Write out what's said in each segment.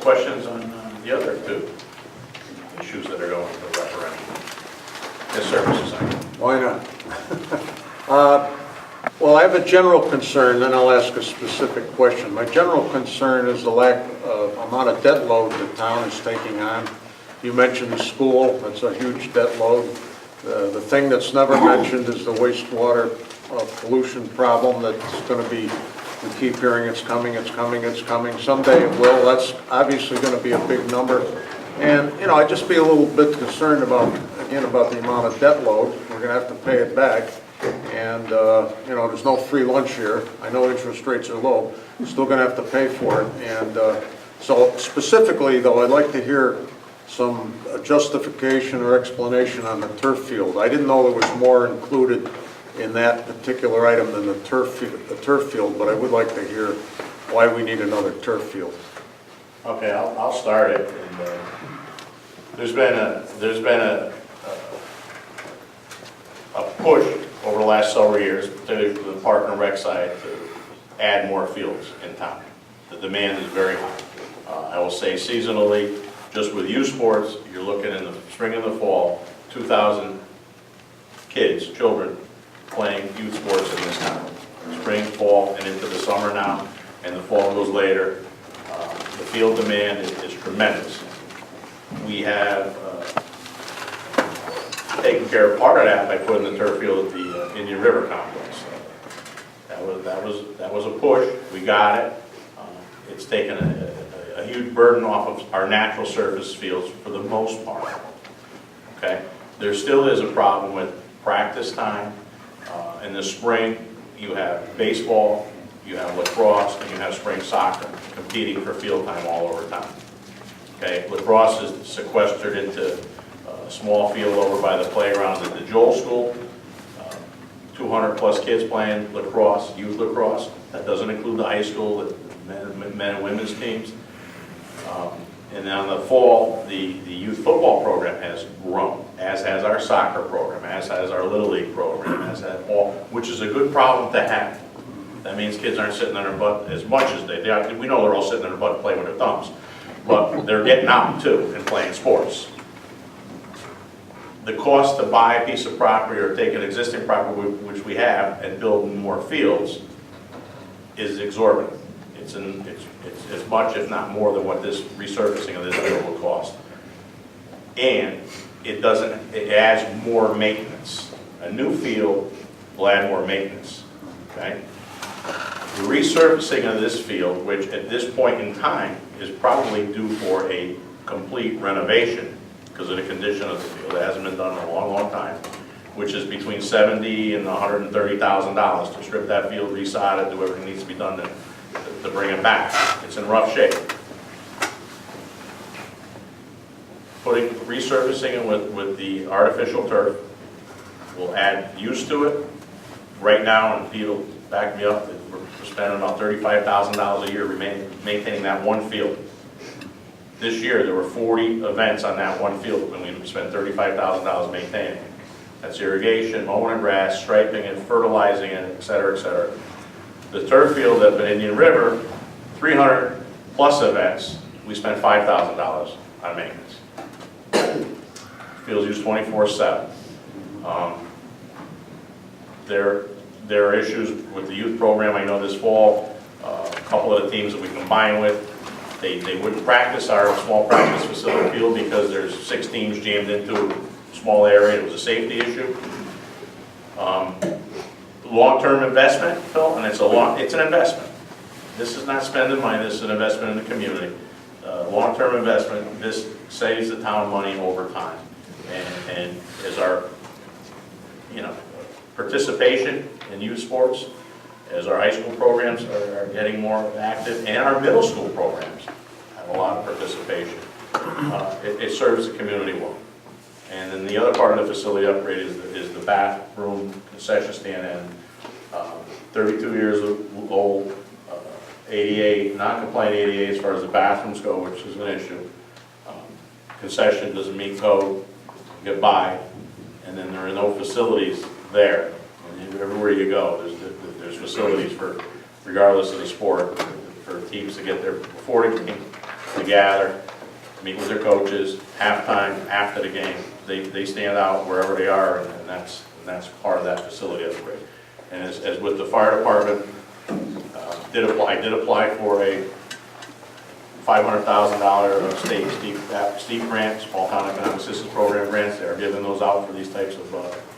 questions on the other two issues that are going to the referendum? Yes, sir, Mr. Secretary. Why not? Well, I have a general concern, then I'll ask a specific question. My general concern is the amount of debt load the town is taking on. You mentioned the school, that's a huge debt load. The thing that's never mentioned is the wastewater pollution problem that's going to be, we keep hearing it's coming, it's coming, it's coming. Someday it will. That's obviously going to be a big number. And, you know, I'd just be a little bit concerned about, again, about the amount of debt load. We're going to have to pay it back. And, you know, there's no free lunch here. I know interest rates are low. We're still going to have to pay for it. And so specifically, though, I'd like to hear some justification or explanation on the turf field. I didn't know there was more included in that particular item than the turf field, but I would like to hear why we need another turf field. Okay, I'll start it. And, there's been a push over the last several years, particularly from the Park and Rec side, to add more fields in town. The demand is very high. I will say seasonally, just with youth sports, you're looking in the spring and the fall, 2,000 kids, children, playing youth sports in this town. Spring, fall, and into the summer now, and the fall goes later. The field demand is tremendous. We have taken care of part of that by putting the turf field at the Indian River complex. That was a push. We got it. It's taken a huge burden off of our natural surface fields for the most part. Okay, there still is a problem with practice time. In the spring, you have baseball, you have lacrosse, and you have spring soccer competing for field time all over town. Okay, lacrosse is sequestered into a small field over by the playground at the Joel School. 200 plus kids playing lacrosse, youth lacrosse. That doesn't include the high school, the men and women's teams. And then in the fall, the youth football program has grown, as has our soccer program, as has our Little League program, as has all, which is a good problem to have. That means kids aren't sitting on their butt as much as they are. We know they're all sitting on their butt playing with their thumbs, but they're getting out too and playing sports. The cost to buy a piece of property or take an existing property, which we have, and build more fields is exorbitant. It's as much, if not more, than what this resurfacing of this field will cost. And it adds more maintenance. A new field will add more maintenance, okay? The resurfacing of this field, which at this point in time is probably due for a complete renovation because of the condition of the field. It hasn't been done in a long, long time, which is between $70,000 and $130,000 to strip that field, resod it, do everything needs to be done to bring it back. It's in rough shape. Resurfacing it with the artificial turf will add use to it. Right now, and Pete will back me up, we're spending about $35,000 a year maintaining that one field. This year, there were 40 events on that one field, and we spent $35,000 maintaining it. That's irrigation, mowing the grass, striping it, fertilizing it, et cetera, et cetera. The turf field up at Indian River, 300 plus events, we spent $5,000 on maintenance. Field's used 24/7. There are issues with the youth program. I know this fall, a couple of the teams that we combine with, they wouldn't practice our small practice facility field because there's 6 teams jammed into a small area. It was a safety issue. Long-term investment, Phil, and it's an investment. This is not spending money, this is an investment in the community. Long-term investment, this saves the town money over time. And as our, participation in youth sports, as our high school programs are getting more active, and our middle school programs have a lot of participation, it serves the community well. And then the other part of the facility upgrade is the bathroom concession stand, and 32 years old, ADA, non-compliant ADA as far as the bathrooms go, which is an issue. Concession doesn't meet code, get by, and then there are no facilities there. And everywhere you go, there's facilities for, regardless of the sport, for teams to get there before the game, to gather, meet with their coaches, halftime, after the game. They stand out wherever they are, and that's part of that facility upgrade. And as with the fire department, I did apply for a $500,000 state steep grant, small town economic assistance program grants. They're giving those out for these types of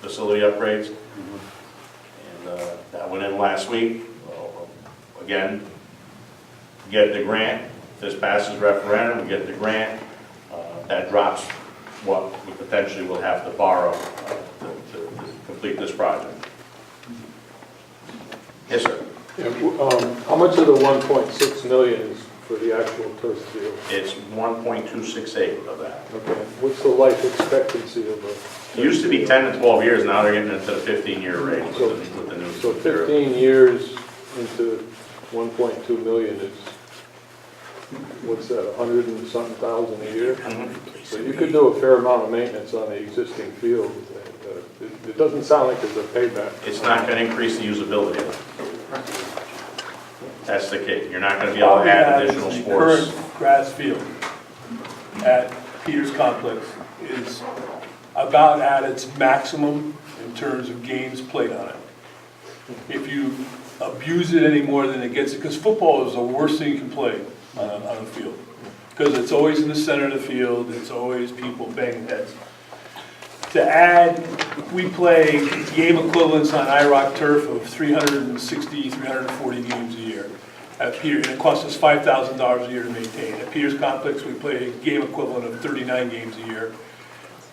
facility upgrades. And that went in last week. Again, get the grant. If this passes referendum, we get the grant. That drops what we potentially will have to borrow to complete this project. Yes, sir. How much of the 1.6 million is for the actual turf field? It's 1.268 of that. Okay. What's the life expectancy of a? It used to be 10 to 12 years, now they're getting into the 15-year range So, with the new. so 15 years into 1.2 million is, what's that, 100 and something thousand a year? Mhm. So you could do a fair amount of maintenance on the existing field. It doesn't sound like there's a payback. It's not going to increase the usability of it. That's the key. You're not going to be able to add additional The sports. current grass field at Peters Complex is about at its maximum in terms of games played on it. If you abuse it any more than it gets, because football is the worst thing you can play on a field. Because it's always in the center of the field, it's always people banging heads. To add, we play game equivalents on IROC turf of 360, 340 games a year. At Peters, and it costs us $5,000 a year to maintain. At Peters Complex, we play a game equivalent of 39 games a year,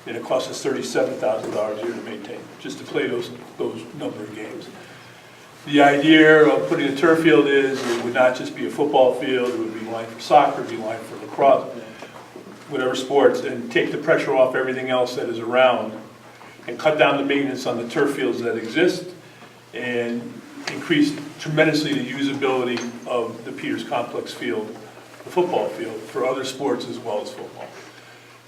and it costs us $37,000 a year to maintain, just to play those number of games. The idea of putting a turf field is it would not just be a football field, it would be lined for soccer, it would be lined for lacrosse, whatever sports, and take the pressure off everything else that is around and cut down the maintenance on the turf fields that exist and increase tremendously the usability of the Peters Complex field, the football field, for other sports as well as football.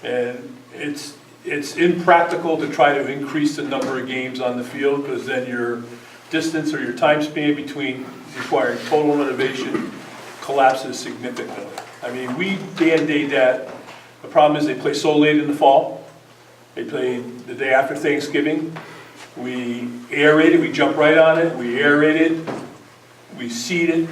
And it's impractical to try to increase the number of games on the field because then your distance or your time span between requiring total renovation collapses significantly. I mean, we band-aid that. The problem is they play so late in the fall. They play the day after Thanksgiving. We aerate it, we jump right on it, we aerate it, we seed it,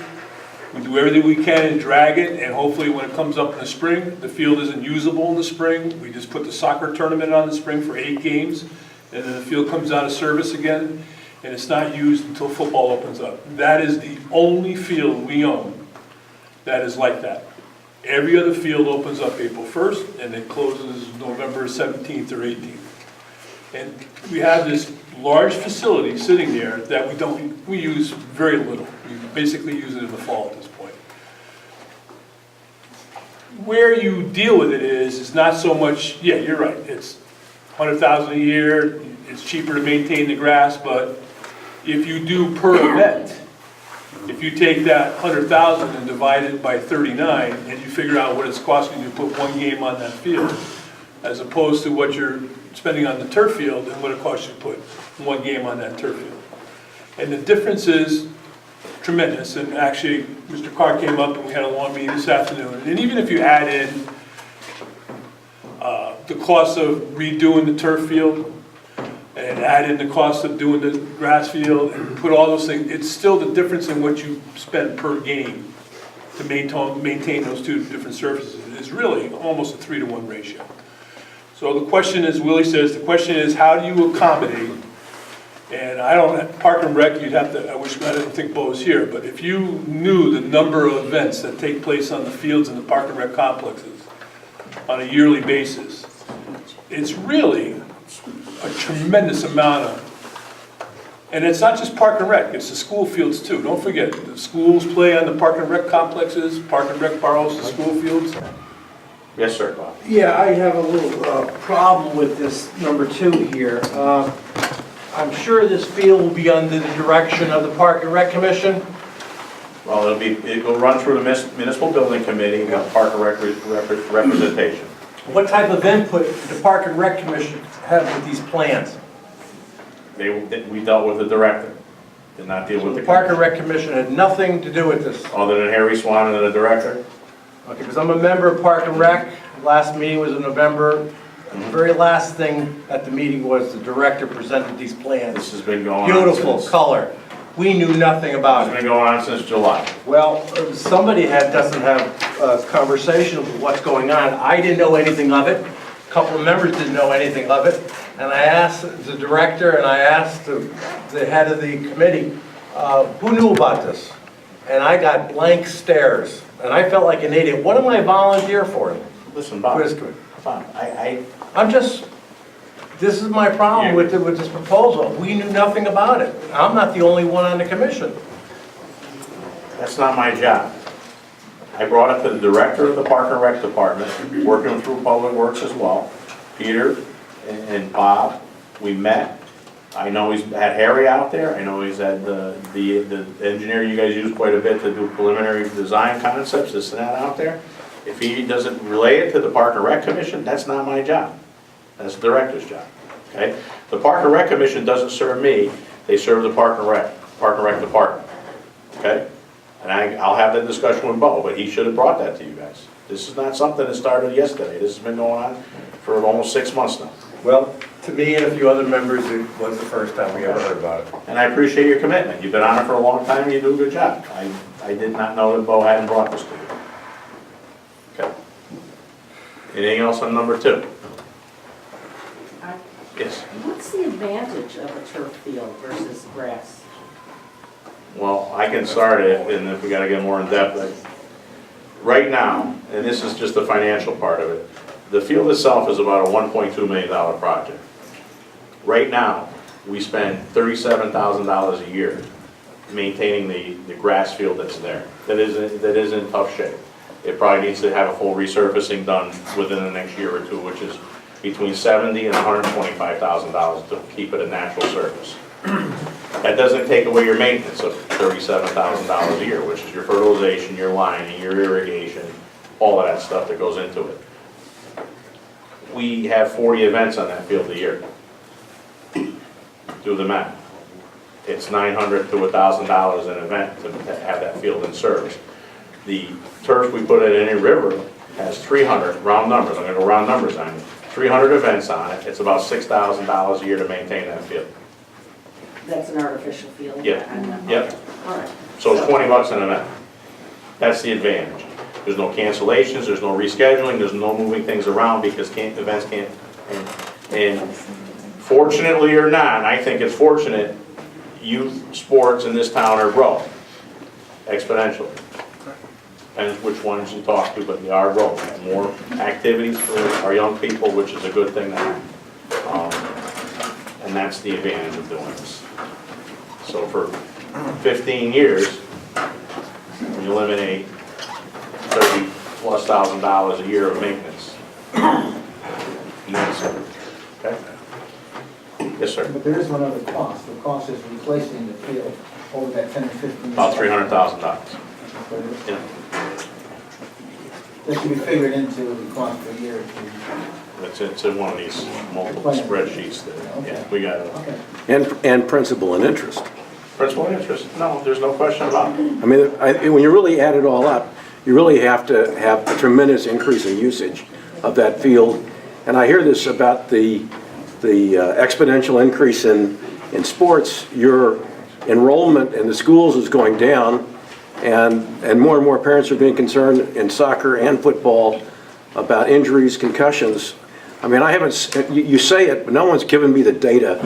we do everything we can and drag it, and hopefully when it comes up in the spring, the field isn't usable in the spring. We just put the soccer tournament on in the spring for 8 games, and then the field comes out of service again, and it's not used until football opens up. That is the only field we own that is like that. Every other field opens up April 1st, and it closes November 17th or 18th. And we have this large facility sitting there that we use very little. We basically use it in the fall at this point. Where you deal with it is not so much, yeah, you're right, it's $100,000 a year, it's cheaper to maintain the grass, but if you do per event, if you take that 100,000 and divide it by 39, and you figure out what it's costing you to put one game on that field, as opposed to what you're spending on the turf field and what it costs you to put one game on that turf field. And the difference is tremendous, and actually, Mr. Carr came up and we had a long meeting this afternoon, and even if you add in the cost of redoing the turf field, and add in the cost of doing the grass field, and put all those things, it's still the difference in what you spend per game to maintain those two different surfaces. It's really almost a 3-to-1 ratio. So the question is, Willie says, the question is, how do you accommodate, and I don't, Park and Rec, you'd have to, I didn't think Bo was here, but if you knew the number of events that take place on the fields in the Park and Rec complexes on a yearly basis, it's really a tremendous amount of, and it's not just Park and Rec, it's the school fields too. Don't forget, the schools play on the Park and Rec complexes, Park and Rec borrows the school fields. Yes, sir, Bob. Yeah, I have a little problem with this number 2 here. I'm sure this field will be under the direction of the Park and Rec Commission. Well, it'll run through the municipal building committee with Park and Rec representation. What type of input did the Park and Rec Commission have with these plans? We dealt with the director, did not deal with The the. Park and Rec Commission had nothing to do with this. Other than Harry Swan and the director? Okay, because I'm a member of Park and Rec. Last meeting was in November. The very last thing at the meeting was the director presented these plans. This has been going on Beautiful since, color. We knew nothing about it's it. been going on since July. Well, somebody doesn't have a conversation with what's going on. I didn't know anything of it. A couple of members didn't know anything of it. And I asked the director and I asked the head of the committee, who knew about this? And I got blank stares. And I felt like an idiot. What am I volunteer for? Listen, Bob, Chris, I'm this is my problem with this proposal. We knew nothing about it. I'm not the only one on the commission. that's not my job. I brought it to the director of the Park and Rec Department, working through Public Works as well, Peter and Bob. We met. I know he's had Harry out there. I know he's had the engineer you guys use quite a bit to do preliminary design concepts, this and that out there. If he doesn't relay it to the Park and Rec Commission, that's not my job. That's the director's job, okay? The Park and Rec Commission doesn't serve me, they serve the Park and Rec Department, okay? And I'll have that discussion with Bo, but he should have brought that to you guys. This is not something that started yesterday. This has been going on for almost 6 months now. Well, to me and a few other members, it was the first time we ever heard about it. And I appreciate your commitment. You've been on it for a long time, and you do a good job. I did not know that Bo hadn't brought this to you. Okay. Anything else on number 2? Yes. What's the advantage of a turf field versus grass? Well, I can start it, and if we gotta get more in depth, right now, and this is just the financial part of it, the field itself is about a $1.2 million project. Right now, we spend $37,000 a year maintaining the grass field that's there, that is in tough shape. It probably needs to have a full resurfacing done within the next year or two, which is between $70,000 and $125,000 to keep it a natural surface. That doesn't take away your maintenance of $37,000 a year, which is your fertilization, your lining, your irrigation, all of that stuff that goes into it. We have 40 events on that field a year. Do the math. It's $900 to $1,000 an event to have that field in service. The turf we put in any river has 300, round numbers, I'm going to go round numbers on it, 300 events on it. It's about $6,000 a year to maintain that field. That's an artificial field? Yep. Yep. All right. So it's $20 an event. That's the advantage. There's no cancellations, there's no rescheduling, there's no moving things around because events can't. And fortunately or not, I think it's fortunate, youth sports in this town are growing exponentially. Depends which ones you talk to, but they are growing. More activities for our young people, which is a good thing to have. And that's the advantage of doing this. So for 15 years, we eliminate $30,000+ a year of maintenance. Okay? Yes, sir. But there is one other cost. The cost is replacing the field over that 10 or 15 years. About $300,000. Yeah. That should be figured into the cost per year. It's in one of these multiple spreadsheets that, yeah, we got it. Okay. And principal and interest. Principal and interest, no, there's no question about it. I mean, when you really add it all up, you really have to have a tremendous increase in usage of that field. And I hear this about the exponential increase in sports. Your enrollment in the schools is going down, and more parents are being concerned in soccer and football about injuries, concussions. I mean, I haven't, you say it, but no one's given me the data.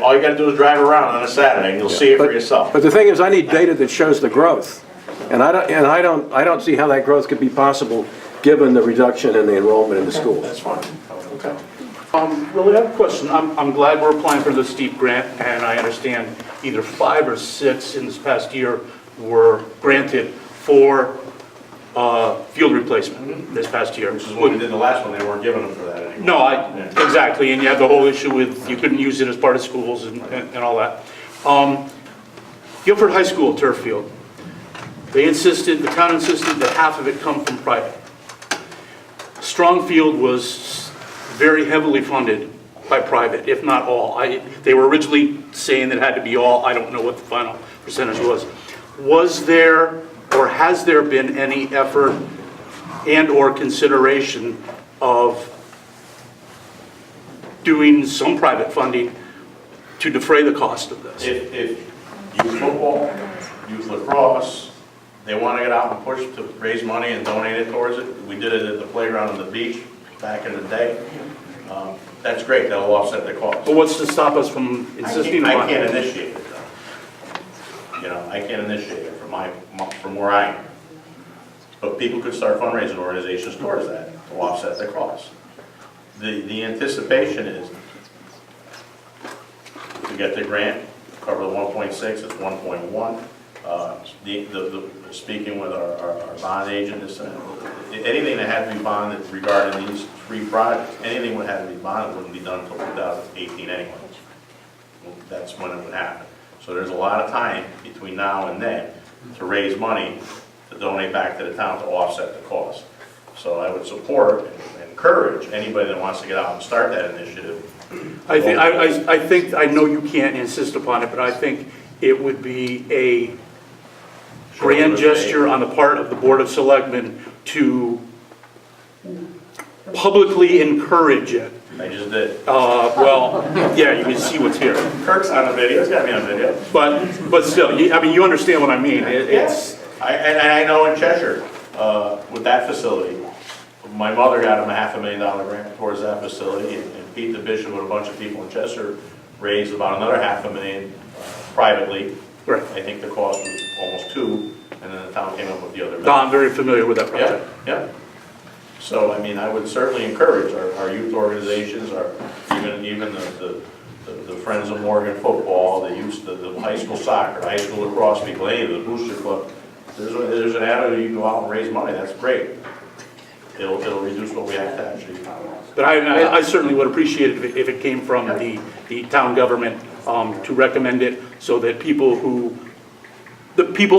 All you gotta do is drive around on a Saturday and you'll see it for yourself. But the thing is, I need data that shows the growth. And I don't see how that growth could be possible given the reduction in the enrollment in the schools. That's fine. Okay. Well, I have a question. I'm glad we're applying for the STEEP grant, and I understand either 5 or 6 in this past year were granted for field replacement this past year. Which is what we did the last one, they weren't giving them for that anymore. No, exactly, and you had the whole issue with you couldn't use it as part of schools and all that. Guilford High School turf field. The town insisted that half of it come from private. Strong Field was very heavily funded by private, if not all. They were originally saying that it had to be all. I don't know what the final percentage was. Was there or has there been any effort and/or consideration of doing some private funding to defray the cost of this. If youth football, youth lacrosse, they want to get out and push to raise money and donate it towards it, we did it at the playground on the beach back in the day. That's great, that'll offset the cost. But what's to stop us from insisting I upon can't it? initiate it, though. You know, I can't initiate it from where I am. But people could start fundraising organizations towards that to offset the cost. The anticipation is to get the grant, cover the 1.6, it's 1.1. Speaking with our bond agent, anything that had to be bonded regarding these 3 projects, anything would have to be bonded, wouldn't be done until 2018 anyway. That's when it would happen. So there's a lot of time between now and then to raise money to donate back to the town to offset the cost. So I would support and encourage anybody that wants to get out and start that initiative. I think, I know you can't insist upon it, but I think it would be a grand gesture on the part of the Board of Selectmen to publicly encourage it. I just did. Well, yeah, you can see what's here. Kirk's on the video, it's got me on video. But still, I mean, you understand what I mean. It's, And I know in Cheshire, with that facility, my mother got him a $500,000 grant towards that facility, and Pete the Bishop with a bunch of people in Cheshire raised about another $500,000 privately. Right. I think the cost was almost 2, and then the town came up with the other. I'm very familiar with that project. Yeah. So, I mean, I would certainly encourage our youth organizations, even the Friends of Morgan football, the high school soccer, high school lacrosse people, any of the booster club. There's an avenue you can go out and raise money. That's great. It'll reduce what we have to actually. But I certainly would appreciate it if it came from the town government to recommend it, so that people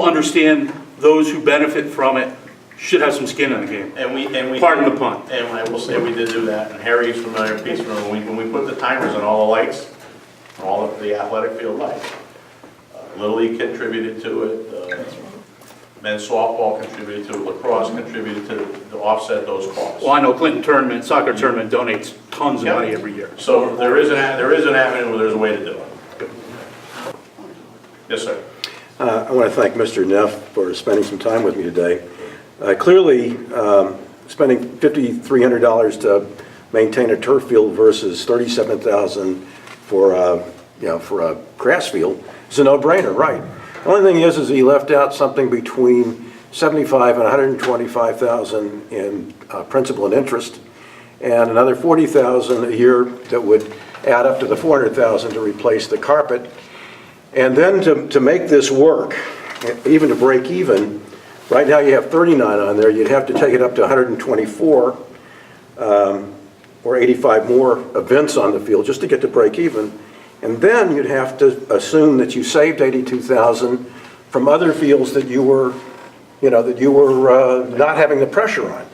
understand those who benefit from it should have some skin in the game. And we Pardon the pun. And I will say we did do that. And Harry's familiar, Pete's familiar. When we put the timers on all the lights, all of the athletic field lights, Little League contributed to it. Men's softball contributed to it, lacrosse contributed to offset those costs. Well, I know Clinton Tournament, soccer tournament donates tons of money every year. So there is an avenue where there's a way to do it. Yes, sir. I want to thank Mr. Neff for spending some time with me today. Clearly, spending $5,300 to maintain a turf field versus $37,000 for a grass field is a no-brainer, right? The only thing is he left out something between $75,000 and $125,000 in principal and interest, and another $40,000 a year that would add up to the $400,000 to replace the carpet. And then to make this work, even to break even, right now you have 39 on there, you'd have to take it up to 124 or 85 more events on the field just to get to break even. And then you'd have to assume that you saved $82,000 from other fields that you were not having the pressure on.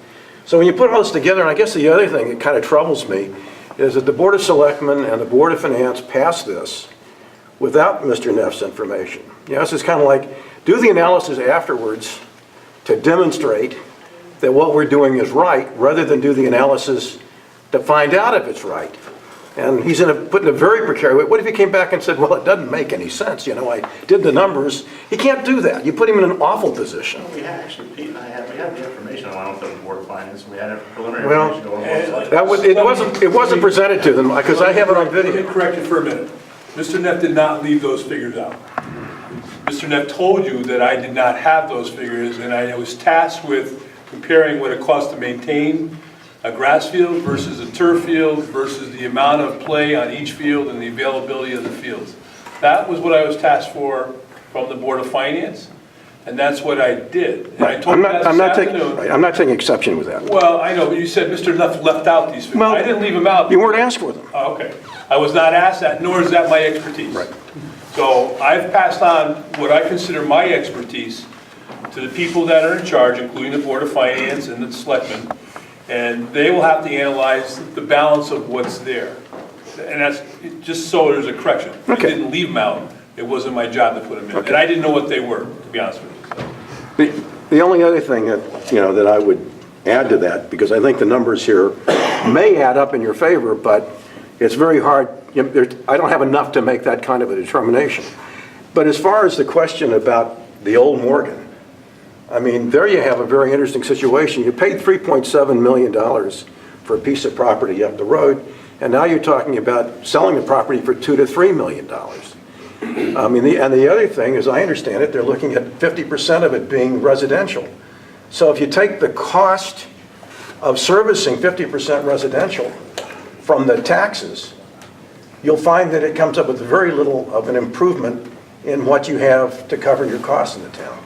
So when you put all this together, and I guess the other thing that kind of troubles me is that the Board of Selectmen and the Board of Finance passed this without Mr. Neff's information. This is kind of like, do the analysis afterwards to demonstrate that what we're doing is right, rather than do the analysis to find out if it's right. And he's put in a very precarious way. What if he came back and said, well, it doesn't make any sense, I did the numbers. He can't do that. You put him in an awful position. We had actually, Pete and I had the information. I went to the Board of Finance, and we had a preliminary Well, information going on. it wasn't presented to them, because I have it on Let me video. correct you for a minute. Mr. Neff did not leave those figures out. Mr. Neff told you that I did not have those figures, and I was tasked with comparing what it costs to maintain a grass field versus a turf field versus the amount of play on each field and the availability of the fields. That was what I was tasked for from the Board of Finance, and that's what I did. And I told you that this afternoon. I'm not taking exception with that. Well, I know, but you said Mr. Neff left out these figures. Well, I didn't leave them out. You weren't asked for them. Oh, okay. I was not asked that, nor is that my expertise. Right. So I've passed on what I consider my expertise to the people that are in charge, including the Board of Finance and the Selectmen, and they will have to analyze the balance of what's there. And that's, just so there's a correction. I Okay. didn't leave them out. It wasn't my job to put them in. Okay. And I didn't know what they were, to be honest with you. So. The only other thing that, that I would add to that, because I think the numbers here may add up in your favor, but it's very hard. I don't have enough to make that kind of a determination. But as far as the question about the old Morgan, I mean, there you have a very interesting situation. You paid $3.7 million for a piece of property up the road, and now you're talking about selling the property for $2 to $3 million. I mean, and the other thing, as I understand it, they're looking at 50% of it being residential. So if you take the cost of servicing 50% residential from the taxes, you'll find that it comes up with very little of an improvement in what you have to cover your costs in the town.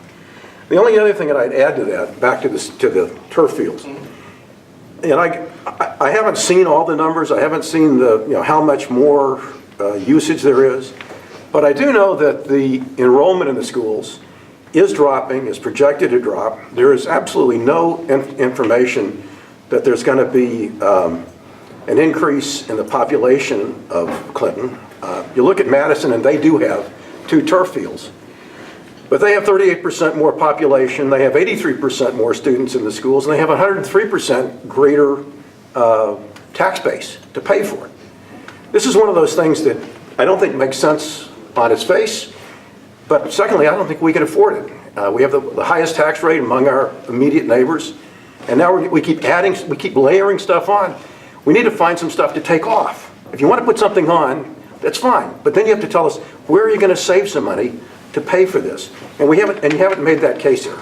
The only other thing that I'd add to that, back to the turf fields, and I haven't seen all the numbers, I haven't seen the, how much more usage there is, but I do know that the enrollment in the schools is dropping, is projected to drop. There is absolutely no information that there's going to be an increase in the population of Clinton. You look at Madison, and they do have 2 turf fields, but they have 38% more population, they have 83% more students in the schools, and they have 103% greater tax base to pay for it. This is one of those things that I don't think makes sense on its face, but secondly, I don't think we can afford it. We have the highest tax rate among our immediate neighbors, and now we keep layering stuff on. We need to find some stuff to take off. If you want to put something on, that's fine, but then you have to tell us, where are you going to save some money to pay for this? And you haven't made that case here.